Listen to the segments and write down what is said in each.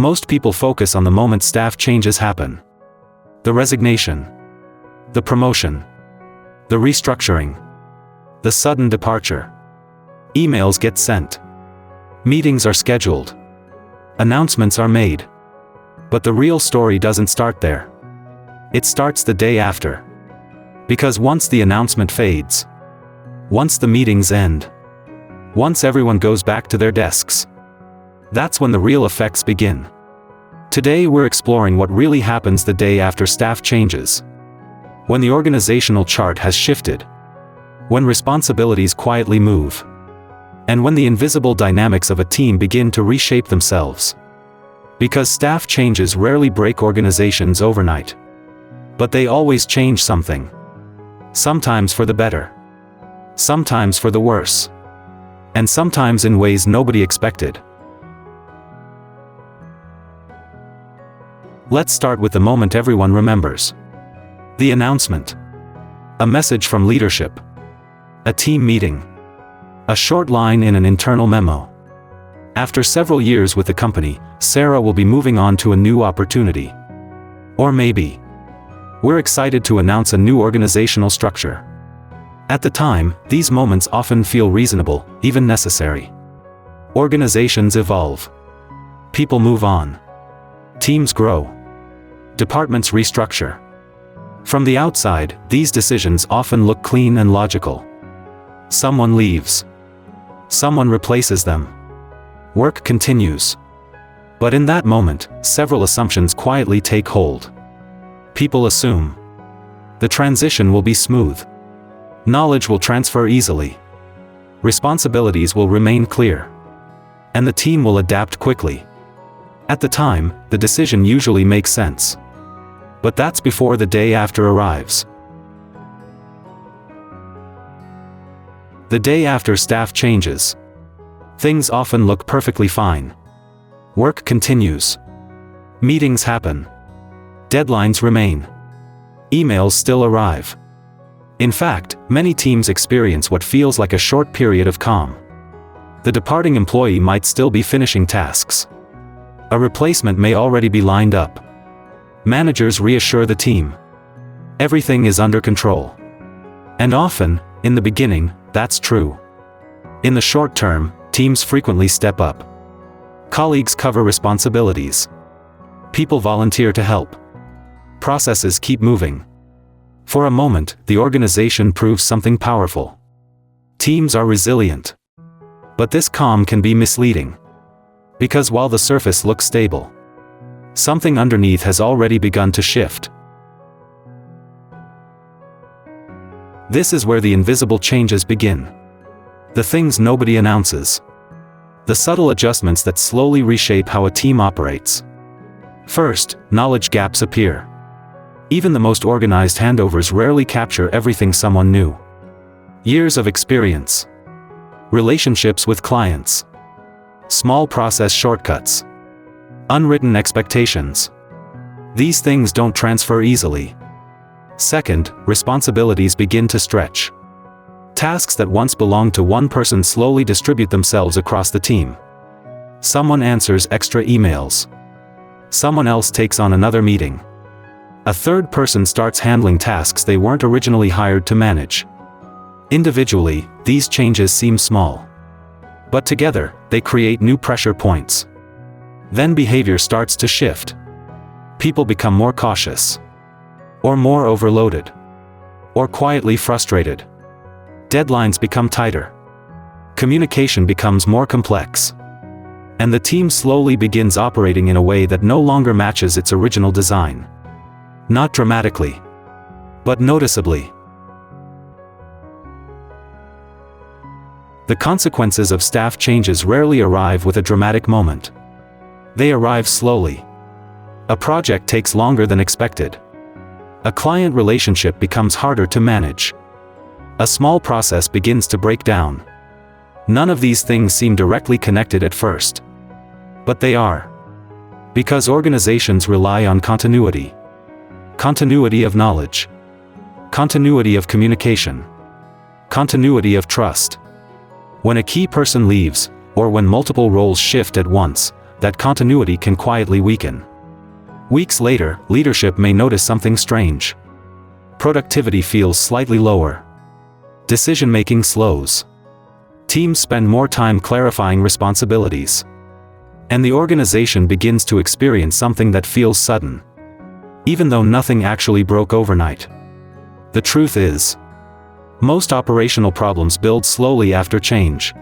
Most people focus on the moment staff changes happen. The resignation, the promotion, the restructuring, the sudden departure. Emails get sent. Meetings are scheduled. Announcements are made. But the real story doesn't start there. It starts the day after. Because once the announcement fades, once the meetings end, once everyone goes back to their desks, that's when the real effects begin. Today we're exploring what really happens the day after staff changes. When the organizational chart has shifted. When responsibilities quietly move. And when the invisible dynamics of a team begin to reshape themselves. Because staff changes rarely break organizations overnight. But they always change something. Sometimes for the better. Sometimes for the worse. And sometimes in ways nobody expected. Let's start with the moment everyone remembers. The announcement. A message from leadership. A team meeting. A short line in an internal memo. After several years with the company, Sarah will be moving on to a new opportunity. Or maybe, we're excited to announce a new organizational structure. At the time, these moments often feel reasonable, even necessary. Organizations evolve. People move on. Teams grow. Departments restructure. From the outside, these decisions often look clean and logical. Someone leaves. Someone replaces them. Work continues. But in that moment, several assumptions quietly take hold. People assume the transition will be smooth. Knowledge will transfer easily. Responsibilities will remain clear. And the team will adapt quickly. At the time, the decision usually makes sense. But that's before the day after arrives. The day after staff changes. Things often look perfectly fine. Work continues. Meetings happen. Deadlines remain. Emails still arrive. In fact, many teams experience what feels like a short period of calm. The departing employee might still be finishing tasks. A replacement may already be lined up. Managers reassure the team. Everything is under control. And often, in the beginning, that's true. In the short term, teams frequently step up. Colleagues cover responsibilities. People volunteer to help. Processes keep moving. For a moment, the organization proves something powerful. Teams are resilient. But this calm can be misleading. Because while the surface looks stable, something underneath has already begun to shift. This is where the invisible changes begin. The things nobody announces. The subtle adjustments that slowly reshape how a team operates. First, knowledge gaps appear. Even the most organized handovers rarely capture everything someone knew. Years of experience. Relationships with clients. Small process shortcuts. Unwritten expectations. These things don't transfer easily. Second, responsibilities begin to stretch. Tasks that once belonged to one person slowly distribute themselves across the team. Someone answers extra emails. Someone else takes on another meeting. A third person starts handling tasks they weren't originally hired to manage. Individually, these changes seem small. But together, they create new pressure points. Then behavior starts to shift. People become more cautious. Or more overloaded. Or quietly frustrated. Deadlines become tighter. Communication becomes more complex. And the team slowly begins operating in a way that no longer matches its original design. Not dramatically, but noticeably. The consequences of staff changes rarely arrive with a dramatic moment. They arrive slowly. A project takes longer than expected. A client relationship becomes harder to manage. A small process begins to break down. None of these things seem directly connected at first. But they are. Because organizations rely on continuity. Continuity of knowledge. Continuity of communication. Continuity of trust. When a key person leaves, or when multiple roles shift at once, that continuity can quietly weaken. Weeks later, leadership may notice something strange. Productivity feels slightly lower. Decision-making slows. Teams spend more time clarifying responsibilities. And the organization begins to experience something that feels sudden, even though nothing actually broke overnight. The truth is, most operational problems build slowly after change.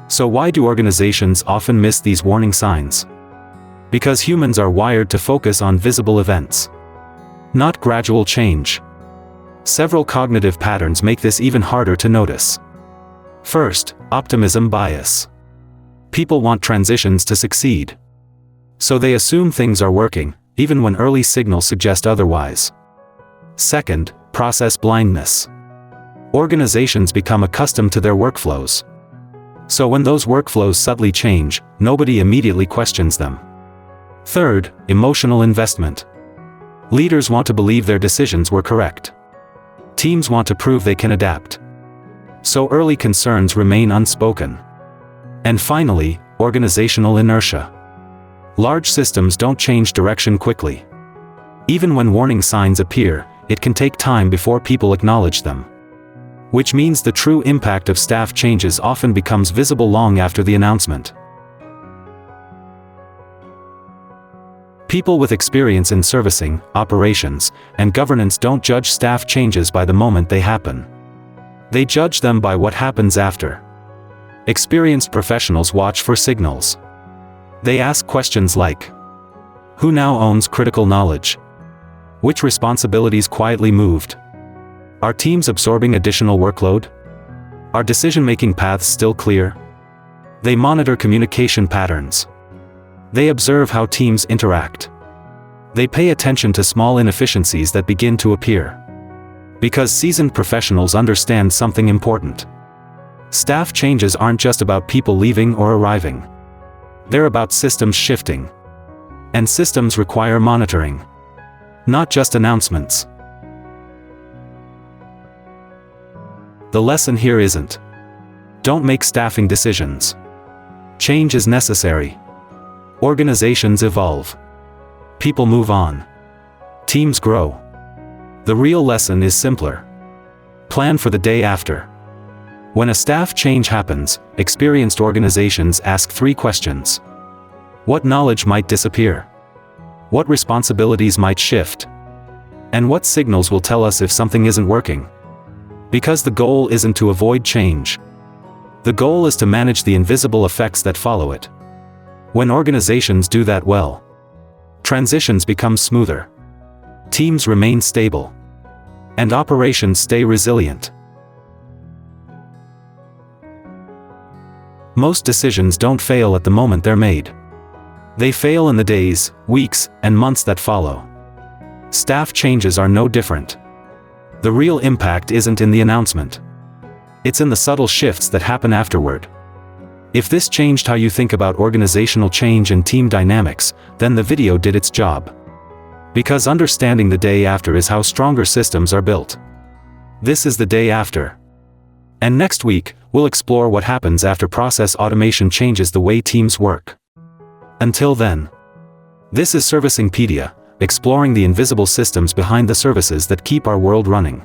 So why do organizations often miss these warning signs? Because humans are wired to focus on visible events, not gradual change. Several cognitive patterns make this even harder to notice. First, optimism bias. People want transitions to succeed. So they assume things are working, even when early signals suggest otherwise. Second, process blindness. Organizations become accustomed to their workflows. So when those workflows subtly change, nobody immediately questions them. Third, emotional investment. Leaders want to believe their decisions were correct. Teams want to prove they can adapt. So early concerns remain unspoken. And finally, organizational inertia. Large systems don't change direction quickly. Even when warning signs appear, it can take time before people acknowledge them. Which means the true impact of staff changes often becomes visible long after the announcement. People with experience in servicing, operations, and governance don't judge staff changes by the moment they happen. They judge them by what happens after. Experienced professionals watch for signals. They ask questions like, who now owns critical knowledge? Which responsibilities quietly moved? Are teams absorbing additional workload? Are decision-making paths still clear? They monitor communication patterns. They observe how teams interact. They pay attention to small inefficiencies that begin to appear. Because seasoned professionals understand something important. Staff changes aren't just about people leaving or arriving. They're about systems shifting. And systems require monitoring, not just announcements. The lesson here isn't, don't make staffing decisions. Change is necessary. Organizations evolve. People move on. Teams grow. The real lesson is simpler. Plan for the day after. When a staff change happens, experienced organizations ask 3 questions. What knowledge might disappear? What responsibilities might shift? And what signals will tell us if something isn't working? Because the goal isn't to avoid change. The goal is to manage the invisible effects that follow it. When organizations do that well, transitions become smoother. Teams remain stable. And operations stay resilient. Most decisions don't fail at the moment they're made. They fail in the days, weeks, and months that follow. Staff changes are no different. The real impact isn't in the announcement. It's in the subtle shifts that happen afterward. If this changed how you think about organizational change and team dynamics, then the video did its job. Because understanding the day after is how stronger systems are built. This is the day after. And next week, we'll explore what happens after process automation changes the way teams work. Until then, this is Servicingpedia, exploring the invisible systems behind the services that keep our world running.